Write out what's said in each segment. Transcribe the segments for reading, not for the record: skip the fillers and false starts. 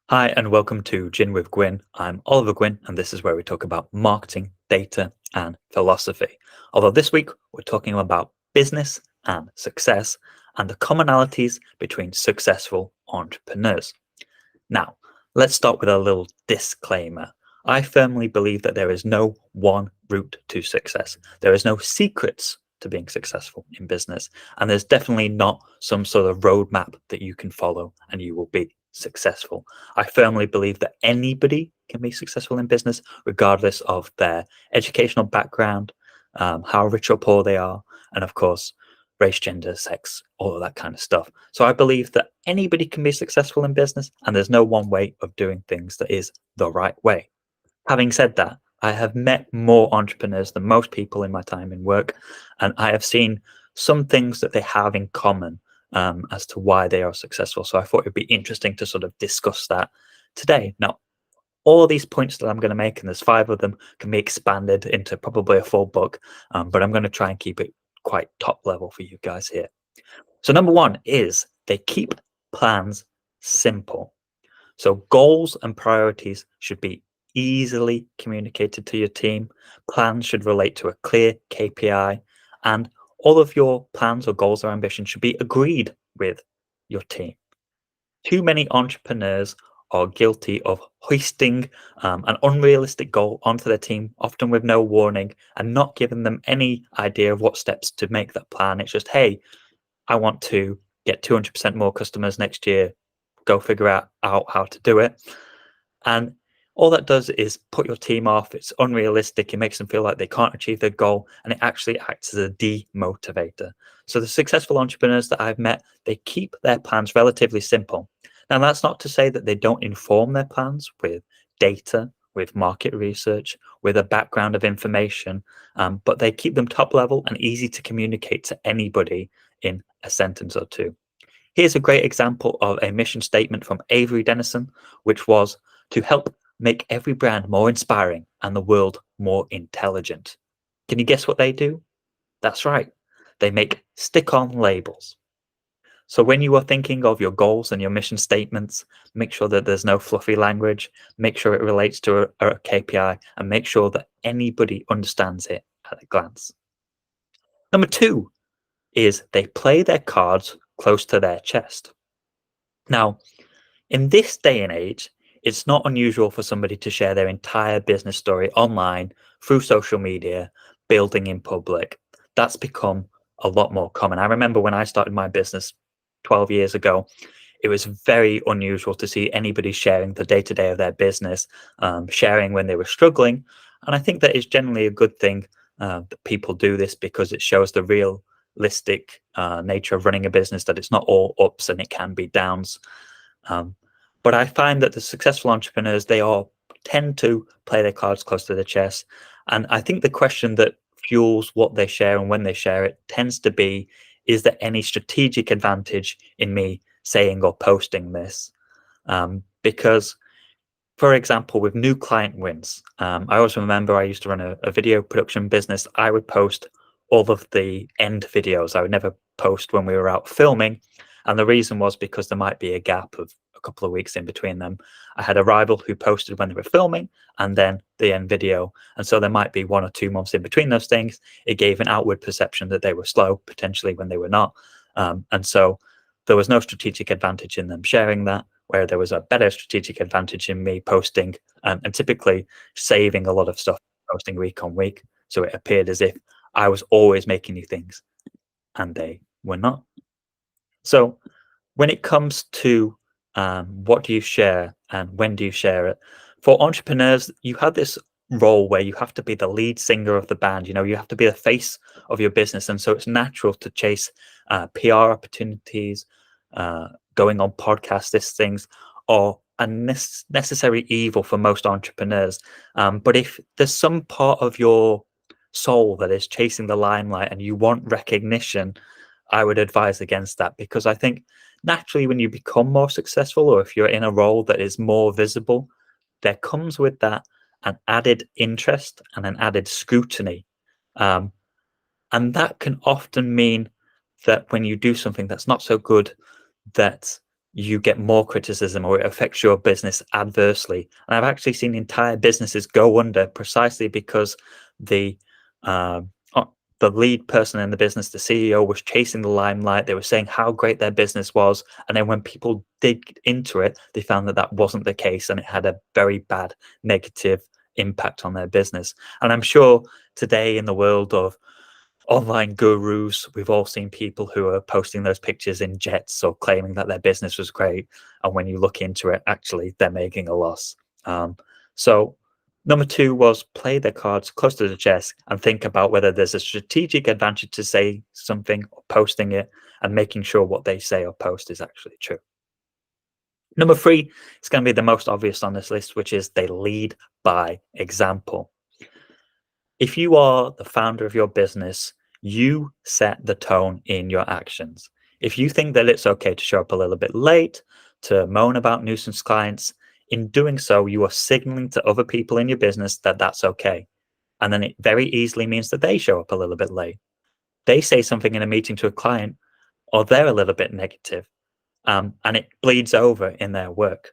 Hi, and welcome to Gin with Gwynne. I'm Oliver Gwynne, and this is where we talk about marketing, data, and philosophy. Although this week we're talking about business and success and the commonalities between successful entrepreneurs. Now, let's start with a little disclaimer. I firmly believe that there is no one route to success. There is no secrets to being successful in business. And there's definitely not some sort of roadmap that you can follow and you will be successful. I firmly believe that anybody can be successful in business, regardless of their educational background, how rich or poor they are, and of course, race, gender, sex, all of that kind of stuff. So I believe that anybody can be successful in business, and there's no one way of doing things that is the right way. Having said that, I have met more entrepreneurs than most people in my time in work, and I have seen some things that they have in common as to why they are successful. So I thought it'd be interesting to sort of discuss that today. Now, all of these points that I'm going to make, and there's five of them, can be expanded into probably a full book, but I'm going to try and keep it quite top level for you guys here. So number one is they keep plans simple. So goals and priorities should be easily communicated to your team. Plans should relate to a clear KPI, and all of your plans or goals or ambitions should be agreed with your team. Too many entrepreneurs are guilty of hoisting an unrealistic goal onto their team, often with no warning, and not giving them any idea of what steps to make that plan. It's just, hey, I want to get 200% more customers next year. Go figure out how to do it. And all that does is put your team off. It's unrealistic. It makes them feel like they can't achieve their goal. And it actually acts as a demotivator. So the successful entrepreneurs that I've met, they keep their plans relatively simple. Now, that's not to say that they don't inform their plans with data, with market research, with a background of information, but they keep them top level and easy to communicate to anybody in a sentence or two. Here's a great example of a mission statement from Avery Dennison, which was to help make every brand more inspiring and the world more intelligent. Can you guess what they do? That's right. They make stick-on labels. So when you are thinking of your goals and your mission statements, make sure that there's no fluffy language, make sure it relates to a KPI, and make sure that anybody understands it at a glance. Number two is they play their cards close to their chest. Now, in this day and age, it's not unusual for somebody to share their entire business story online through social media, building in public. That's become a lot more common. I remember when I started my business 12 years ago, it was very unusual to see anybody sharing the day to day of their business, sharing when they were struggling. And I think that is generally a good thing that people do this because it shows the realistic nature of running a business, that it's not all ups and it can be downs. Um, but I find that the successful entrepreneurs, they all tend to play their cards close to the chest. And I think the question that fuels what they share and when they share it tends to be, is there any strategic advantage in me saying or posting this? Because, for example, with new client wins, I always remember I used to run a video production business. I would post all of the end videos. I would never post when we were out filming. And the reason was because there might be a gap of a couple of weeks in between them. I had a rival who posted when they were filming and then the end video. And so there might be 1 or 2 months in between those things. It gave an outward perception that they were slow, potentially when they were not. And so there was no strategic advantage in them sharing that, where there was a better strategic advantage in me posting and typically saving a lot of stuff, posting week on week. So it appeared as if I was always making new things and they were not. So when it comes to what do you share and when do you share it, for entrepreneurs, you have this role where you have to be the lead singer of the band. You know, you have to be the face of your business, and so it's natural to chase PR opportunities, going on podcasts. These things are a necessary evil for most entrepreneurs. But if there's some part of your soul that is chasing the limelight and you want recognition, I would advise against that, because I think naturally when you become more successful, or if you're in a role that is more visible, there comes with that an added interest and an added scrutiny. Um, and that can often mean that when you do something that's not so good, that you get more criticism or it affects your business adversely. And I've actually seen entire businesses go under precisely because the uh, the lead person in the business, the CEO, was chasing the limelight. They were saying how great their business was, and then when people dig into it, they found that that wasn't the case, and it had a very bad negative impact on their business. And I'm sure today in the world of online gurus, we've all seen people who are posting those pictures in jets or claiming that their business was great, and when you look into it, actually they're making a loss. So number two was play their cards close to the chest and think about whether there's a strategic advantage to say something or posting it, and making sure what they say or post is actually true. Number three is going to be the most obvious on this list, which is they lead by example. If you are the founder of your business, you set the tone in your actions. If you think that it's okay to show up a little bit late, to moan about nuisance clients, in doing so, you are signaling to other people in your business that that's okay. And then it very easily means that they show up a little bit late. They say something in a meeting to a client, or they're a little bit negative, and it bleeds over in their work.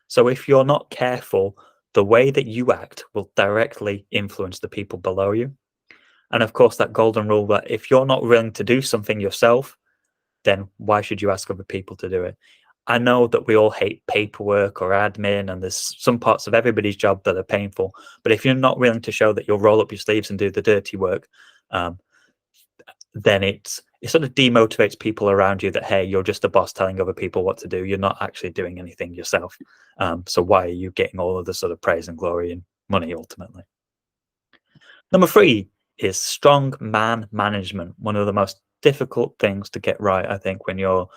So if you're not careful, the way that you act will directly influence the people below you. And of course, that golden rule that if you're not willing to do something yourself, then why should you ask other people to do it? I know that we all hate paperwork or admin, and there's some parts of everybody's job that are painful. But if you're not willing to show that you'll roll up your sleeves and do the dirty work, um, then it sort of demotivates people around you that, hey, you're just a boss telling other people what to do. You're not actually doing anything yourself. So why are you getting all of the sort of praise and glory and money ultimately? Number three is strong man management. One of the most difficult things to get right, I think, when you're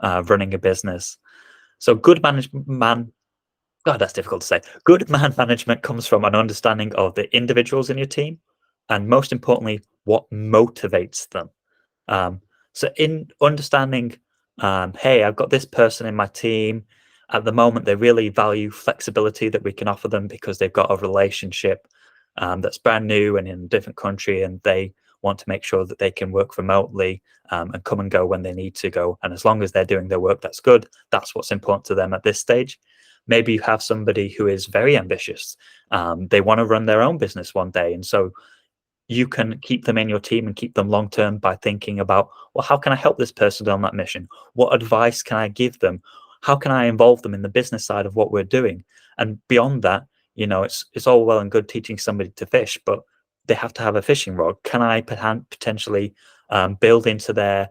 running a business. So good God, that's difficult to say. Good man management comes from an understanding of the individuals in your team, and most importantly, what motivates them. Um, so in understanding, hey, I've got this person in my team. At the moment, they really value flexibility that we can offer them because they've got a relationship that's brand new and in a different country, and they want to make sure that they can work remotely and come and go when they need to go. And as long as they're doing their work, that's good. That's what's important to them at this stage. Maybe you have somebody who is very ambitious. They want to run their own business one day. And so you can keep them in your team and keep them long term by thinking about, well, how can I help this person on that mission? What advice can I give them? How can I involve them in the business side of what we're doing? And beyond that, it's all well and good teaching somebody to fish, but they have to have a fishing rod. Can I potentially build into their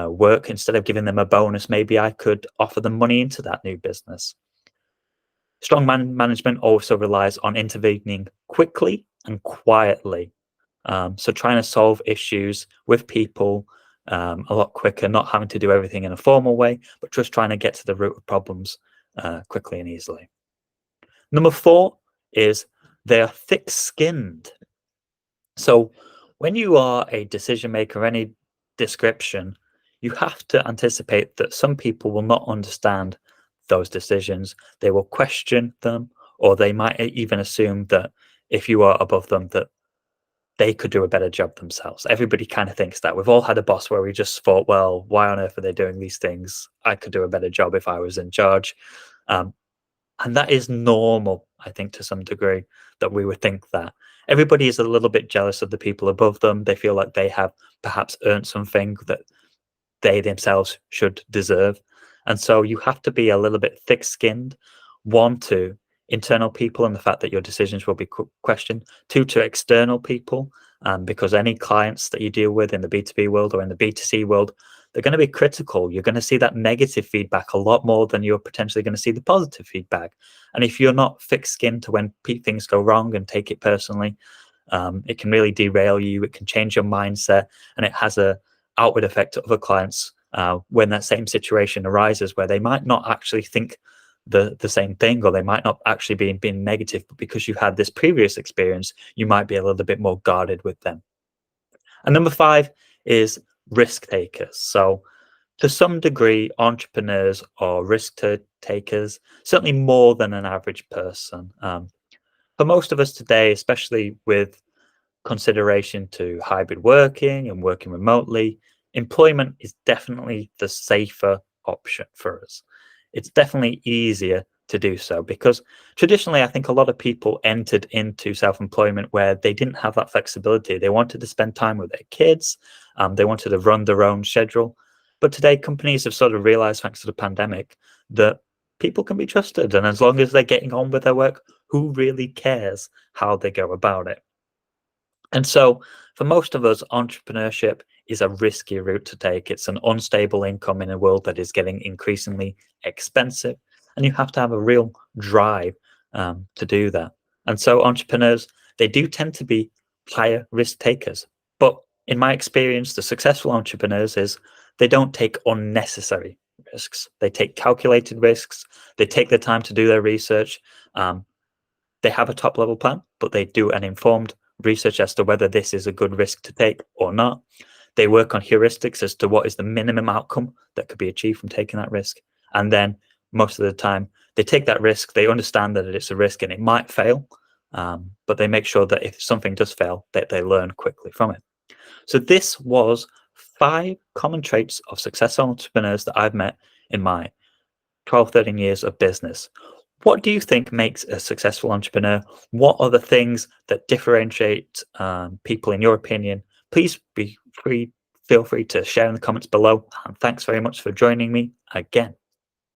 work? Instead of giving them a bonus, maybe I could offer them money into that new business. Strong management also relies on intervening quickly and quietly. So trying to solve issues with people a lot quicker, not having to do everything in a formal way, but just trying to get to the root of problems quickly and easily. Number four is they are thick-skinned. So when you are a decision maker, any description, you have to anticipate that some people will not understand those decisions. They will question them, or they might even assume that if you are above them, that they could do a better job themselves. Everybody kind of thinks that. We've all had a boss where we just thought, well, why on earth are they doing these things? I could do a better job if I was in charge. And that is normal, I think, to some degree, that we would think that. Everybody is a little bit jealous of the people above them. They feel like they have perhaps earned something that they themselves should deserve. And so you have to be a little bit thick-skinned, one, to internal people and the fact that your decisions will be questioned, two, to external people, because any clients that you deal with in the B2B world or in the B2C world, they're going to be critical. You're going to see that negative feedback a lot more than you're potentially going to see the positive feedback. And if you're not thick-skinned to when things go wrong and take it personally, it can really derail you. It can change your mindset, and it has a outward effect to other clients when that same situation arises where they might not actually think the same thing, or they might not actually be being negative, but because you had this previous experience, you might be a little bit more guarded with them. And number five is risk takers. So to some degree, entrepreneurs are risk takers, certainly more than an average person. For most of us today, especially with consideration to hybrid working and working remotely, employment is definitely the safer option for us. It's definitely easier to do so because traditionally, I think a lot of people entered into self-employment where they didn't have that flexibility. They wanted to spend time with their kids, they wanted to run their own schedule. But today, companies have sort of realized, thanks to the pandemic, that people can be trusted. And as long as they're getting on with their work, who really cares how they go about it? And so, for most of us, entrepreneurship is a risky route to take. It's an unstable income in a world that is getting increasingly expensive, and you have to have a real drive to do that. And so, entrepreneurs, they do tend to be higher risk takers. But in my experience, the successful entrepreneurs is they don't take unnecessary risks. They take calculated risks. They take the time to do their research. Um, they have a top level plan, but they do an informed research as to whether this is a good risk to take or not. They work on heuristics as to what is the minimum outcome that could be achieved from taking that risk. And then most of the time, they take that risk, they understand that it's a risk and it might fail, but they make sure that if something does fail, that they learn quickly from it. So this was 5 common traits of successful entrepreneurs that I've met in my 12, 13 years of business. What do you think makes a successful entrepreneur? What are the things that differentiate people in your opinion? Please feel free to share in the comments below. And thanks very much for joining me again.